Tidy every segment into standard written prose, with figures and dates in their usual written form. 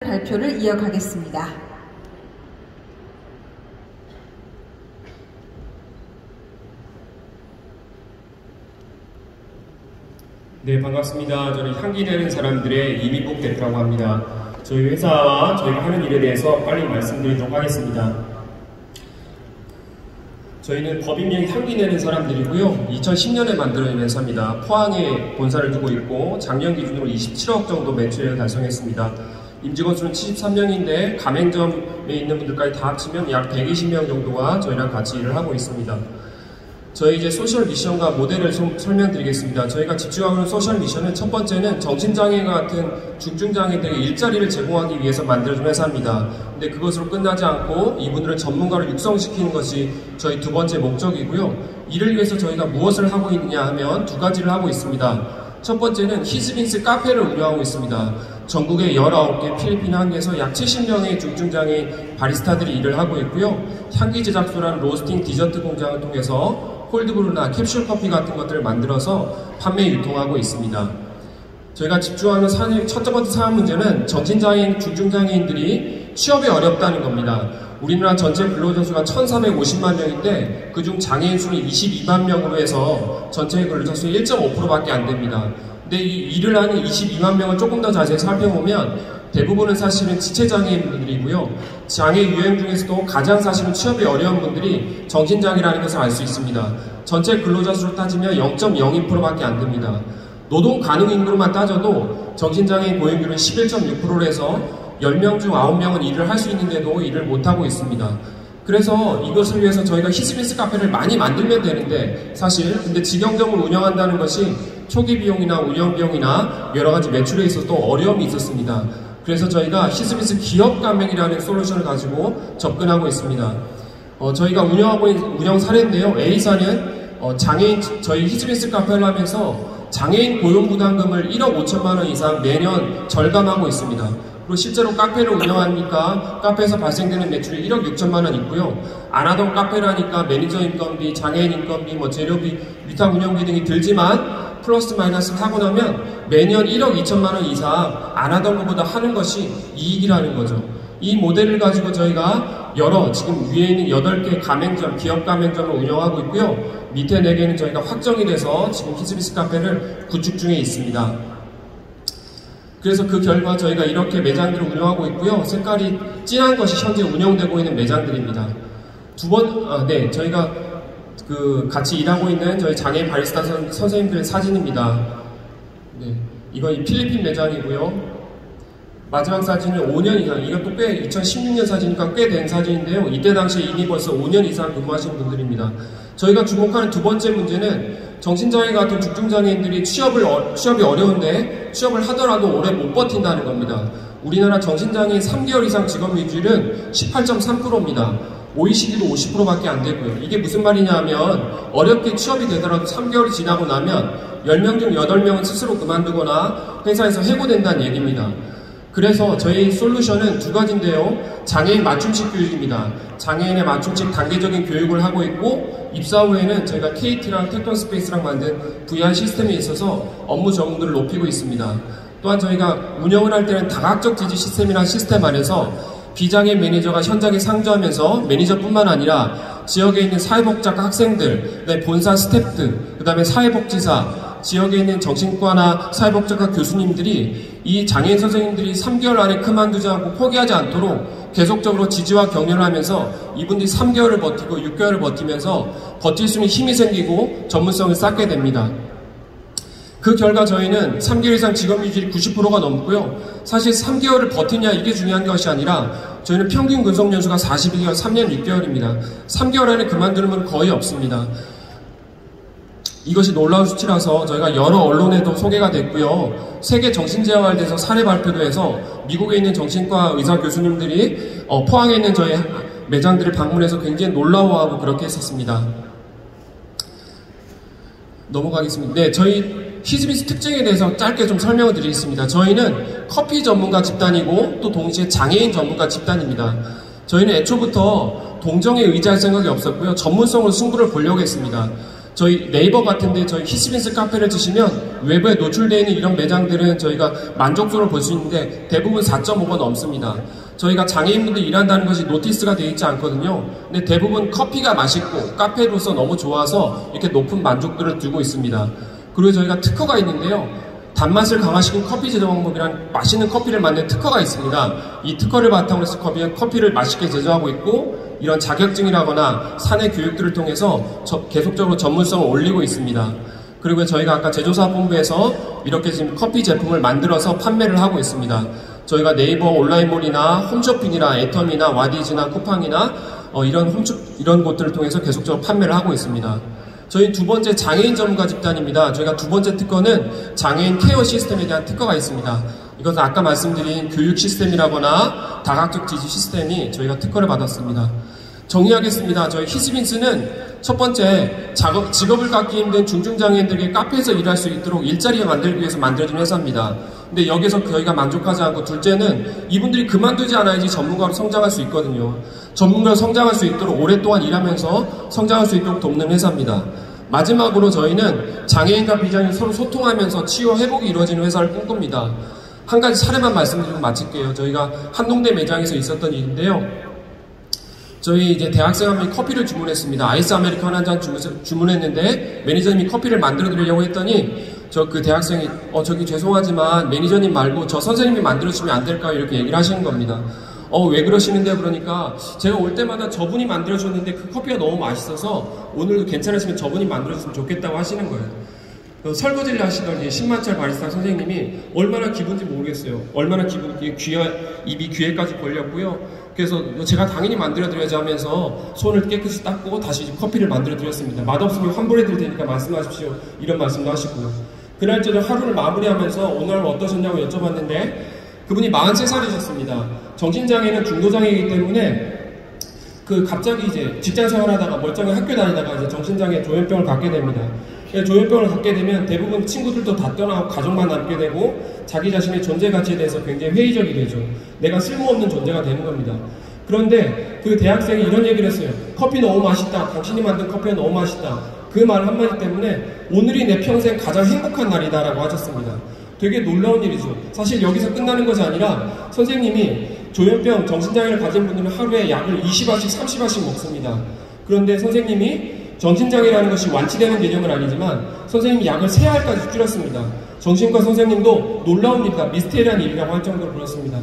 발표를 이어가겠습니다. 네, 반갑습니다. 저는 향기 내는 사람들의 이미복 대표라고 합니다. 저희 회사와 저희가 하는 일에 대해서 빨리 말씀드리도록 하겠습니다. 저희는 법인명 향기 내는 사람들이고요. 2010년에 만들어진 회사입니다. 포항에 본사를 두고 있고 작년 기준으로 27억 정도 매출을 달성했습니다. 임직원 수는 73명인데 가맹점에 있는 분들까지 다 합치면 약 120명 정도가 저희랑 같이 일을 하고 있습니다. 저희 이제 소셜 미션과 모델을 설명드리겠습니다. 저희가 집중하고 있는 소셜 미션은 첫 번째는 정신장애가 같은 중증장애들에게 일자리를 제공하기 위해서 만들어진 회사입니다. 근데 그것으로 끝나지 않고 이분들을 전문가로 육성시키는 것이 저희 두 번째 목적이고요. 이를 위해서 저희가 무엇을 하고 있느냐 하면 두 가지를 하고 있습니다. 첫 번째는 히즈빈스 카페를 운영하고 있습니다. 전국의 19개, 필리핀 한국에서 약 70명의 중증장애인 바리스타들이 일을 하고 있고요. 향기 제작소라는 로스팅 디저트 공장을 통해서 콜드브루나 캡슐 커피 같은 것들을 만들어서 판매 유통하고 있습니다. 저희가 집중하는 첫 번째 사안 문제는 정신장애인, 중증장애인들이 취업이 어렵다는 겁니다. 우리나라 전체 근로자 수가 1,450만 명인데 그중 장애인 수는 22만 명으로 해서 전체 근로자 수의 1.5%밖에 안 됩니다. 근데 이 일을 하는 22만 명을 조금 더 자세히 살펴보면 대부분은 사실은 지체장애인분들이고요. 장애 유형 중에서도 가장 사실은 취업이 어려운 분들이 정신장애라는 것을 알 수 있습니다. 전체 근로자 수로 따지면 0.02%밖에 안 됩니다. 노동 가능 인구로만 따져도 정신장애인 고용률은 11.6%로 해서 10명 중 9명은 일을 할 수 있는데도 일을 못하고 있습니다. 그래서 이것을 위해서 저희가 히즈빈스 카페를 많이 만들면 되는데 사실 근데 직영점을 운영한다는 것이 초기 비용이나 운영 비용이나 여러 가지 매출에 있어서 어려움이 있었습니다. 그래서 저희가 히즈빈스 기업 가맹이라는 솔루션을 가지고 접근하고 있습니다. 저희가 운영하고 있는 운영 사례인데요. A사는 장애인 저희 히즈빈스 카페를 하면서 장애인 고용 부담금을 1억 5천만 원 이상 매년 절감하고 있습니다. 그리고 실제로 카페를 운영하니까 카페에서 발생되는 매출이 1억 6천만 원 있고요. 안 하던 카페를 하니까 매니저 인건비, 장애인 인건비, 재료비, 위탁 운영비 등이 들지만 플러스 마이너스를 하고 나면 매년 1억 2천만 원 이상 안 하던 것보다 하는 것이 이익이라는 거죠. 이 모델을 가지고 저희가 지금 위에 있는 8개 가맹점, 기업 가맹점을 운영하고 있고요. 밑에 4개는 저희가 확정이 돼서 지금 히즈빈스 카페를 구축 중에 있습니다. 그래서 그 결과 저희가 이렇게 매장들을 운영하고 있고요. 색깔이 진한 것이 현재 운영되고 있는 매장들입니다. 저희가 같이 일하고 있는 저희 장애인 바리스타 선생님들의 사진입니다. 네, 이건 필리핀 매장이고요. 마지막 사진은 5년 이상, 이것도 꽤 2016년 사진이니까 꽤 된 사진인데요. 이때 당시에 이미 벌써 5년 이상 근무하신 분들입니다. 저희가 주목하는 두 번째 문제는 정신장애 같은 중증장애인들이 취업이 어려운데 취업을 하더라도 오래 못 버틴다는 겁니다. 우리나라 정신장애인 3개월 이상 직업 유지율은 18.3%입니다. OECD도 50%밖에 안 되고요. 이게 무슨 말이냐 하면 어렵게 취업이 되더라도 3개월이 지나고 나면 10명 중 8명은 스스로 그만두거나 회사에서 해고된다는 얘기입니다. 그래서 저희 솔루션은 두 가지인데요. 장애인 맞춤식 교육입니다. 장애인의 맞춤식 단계적인 교육을 하고 있고 입사 후에는 저희가 KT랑 텍톤스페이스랑 만든 VR 시스템에 있어서 업무 적응도를 높이고 있습니다. 또한 저희가 운영을 할 때는 다각적 지지 시스템이라는 시스템 안에서 비장애인 매니저가 현장에 상주하면서 매니저뿐만 아니라 지역에 있는 사회복지학과 학생들, 본사 스태프들, 그 다음에 사회복지사, 지역에 있는 정신과나 사회복지학과 교수님들이 이 장애인 선생님들이 3개월 안에 그만두지 않고 포기하지 않도록 계속적으로 지지와 격려를 하면서 이분들이 3개월을 버티고 6개월을 버티면서 버틸 수 있는 힘이 생기고 전문성을 쌓게 됩니다. 그 결과 저희는 3개월 이상 직업 유지율이 90%가 넘고요. 사실 3개월을 버티냐 이게 중요한 것이 아니라 저희는 평균 근속 연수가 42개월, 3년 6개월입니다. 3개월 안에 그만두는 분 거의 없습니다. 이것이 놀라운 수치라서 저희가 여러 언론에도 소개가 됐고요. 세계 정신재활대에서 사례 발표도 해서 미국에 있는 정신과 의사 교수님들이 포항에 있는 저희 매장들을 방문해서 굉장히 놀라워하고 그렇게 했었습니다. 넘어가겠습니다. 네, 저희 히즈빈스 특징에 대해서 짧게 좀 설명을 드리겠습니다. 저희는 커피 전문가 집단이고 또 동시에 장애인 전문가 집단입니다. 저희는 애초부터 동정에 의지할 생각이 없었고요. 전문성으로 승부를 보려고 했습니다. 저희 네이버 같은데 저희 히스빈스 카페를 치시면 외부에 노출되어 있는 이런 매장들은 저희가 만족도를 볼 수 있는데 대부분 4.5가 넘습니다. 저희가 장애인분들이 일한다는 것이 노티스가 되어 있지 않거든요. 근데 대부분 커피가 맛있고 카페로서 너무 좋아서 이렇게 높은 만족도를 두고 있습니다. 그리고 저희가 특허가 있는데요. 단맛을 강화시킨 커피 제조 방법이란 맛있는 커피를 만드는 특허가 있습니다. 이 특허를 바탕으로 해서 커피를 맛있게 제조하고 있고 이런 자격증이라거나 사내 교육들을 통해서 계속적으로 전문성을 올리고 있습니다. 그리고 저희가 아까 제조사업본부에서 이렇게 지금 커피 제품을 만들어서 판매를 하고 있습니다. 저희가 네이버 온라인몰이나 홈쇼핑이나 애텀이나 와디즈나 쿠팡이나 이런 곳들을 통해서 계속적으로 판매를 하고 있습니다. 저희 두 번째 장애인 전문가 집단입니다. 저희가 두 번째 특허는 장애인 케어 시스템에 대한 특허가 있습니다. 이것은 아까 말씀드린 교육 시스템이라거나 다각적 지지 시스템이 저희가 특허를 받았습니다. 정리하겠습니다. 저희 히스빈스는 첫 번째 직업을 갖기 힘든 중증장애인들에게 카페에서 일할 수 있도록 일자리를 만들기 위해서 만들어진 회사입니다. 근데 여기서 저희가 만족하지 않고 둘째는 이분들이 그만두지 않아야지 전문가로 성장할 수 있거든요. 전문가로 성장할 수 있도록 오랫동안 일하면서 성장할 수 있도록 돕는 회사입니다. 마지막으로 저희는 장애인과 비장애인 서로 소통하면서 치유와 회복이 이루어지는 회사를 꿈꿉니다. 한 가지 사례만 말씀드리고 마칠게요. 저희가 한동대 매장에서 있었던 일인데요. 저희 이제 대학생 한 명이 커피를 주문했습니다. 아이스 아메리카노 한 잔 주문했는데 매니저님이 커피를 만들어 드리려고 했더니 그 대학생이 저기 죄송하지만 매니저님 말고 저 선생님이 만들어주시면 안 될까요? 이렇게 얘기를 하시는 겁니다. 왜 그러시는데요? 그러니까 제가 올 때마다 저분이 만들어줬는데 그 커피가 너무 맛있어서 오늘도 괜찮으시면 저분이 만들어줬으면 좋겠다고 하시는 거예요. 설거지를 하시던 10만짜리 바리스타 선생님이 얼마나 기분인지 모르겠어요. 얼마나 입이 귀에까지 걸렸고요. 그래서 제가 당연히 만들어드려야지 하면서 손을 깨끗이 닦고 다시 커피를 만들어드렸습니다. 맛없으면 환불해드릴 테니까 말씀하십시오. 이런 말씀도 하시고요. 그날 저녁 하루를 마무리하면서 오늘 어떠셨냐고 여쭤봤는데 그분이 43살이셨습니다. 정신장애는 중도장애이기 때문에 갑자기 이제 직장 생활하다가 멀쩡히 학교 다니다가 이제 정신장애 조현병을 갖게 됩니다. 조현병을 갖게 되면 대부분 친구들도 다 떠나고 가족만 남게 되고 자기 자신의 존재 가치에 대해서 굉장히 회의적이 되죠. 내가 쓸모없는 존재가 되는 겁니다. 그런데 그 대학생이 이런 얘기를 했어요. 커피 너무 맛있다. 당신이 만든 커피가 너무 맛있다. 그 말 한마디 때문에 오늘이 내 평생 가장 행복한 날이다 라고 하셨습니다. 되게 놀라운 일이죠. 사실 여기서 끝나는 것이 아니라 선생님이 조현병, 정신장애를 가진 분들은 하루에 약을 20알씩 30알씩 먹습니다. 그런데 선생님이 정신장애라는 것이 완치되는 개념은 아니지만 선생님이 약을 3알까지 줄였습니다. 정신과 선생님도 놀라운 일이다, 미스테리한 일이라고 할 정도로 그렇습니다.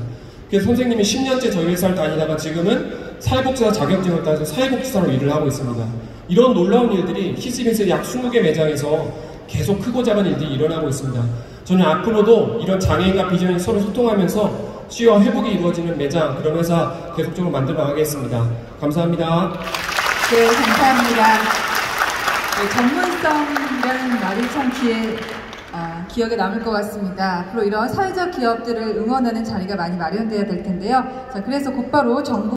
그래서 선생님이 10년째 저희 회사를 다니다가 지금은 사회복지사 자격증을 따서 사회복지사로 일을 하고 있습니다. 이런 놀라운 일들이 히스빈스 약 20개 매장에서 계속 크고 작은 일들이 일어나고 있습니다. 저는 앞으로도 이런 장애인과 비장애인 서로 소통하면서 치유와 회복이 이루어지는 매장, 그런 회사 계속적으로 만들어 나가겠습니다. 감사합니다. 네, 감사합니다. 네, 전문성이라는 말이 참 기억에 남을 것 같습니다. 앞으로 이런 사회적 기업들을 응원하는 자리가 많이 마련되어야 될 텐데요. 자, 그래서 곧바로 정부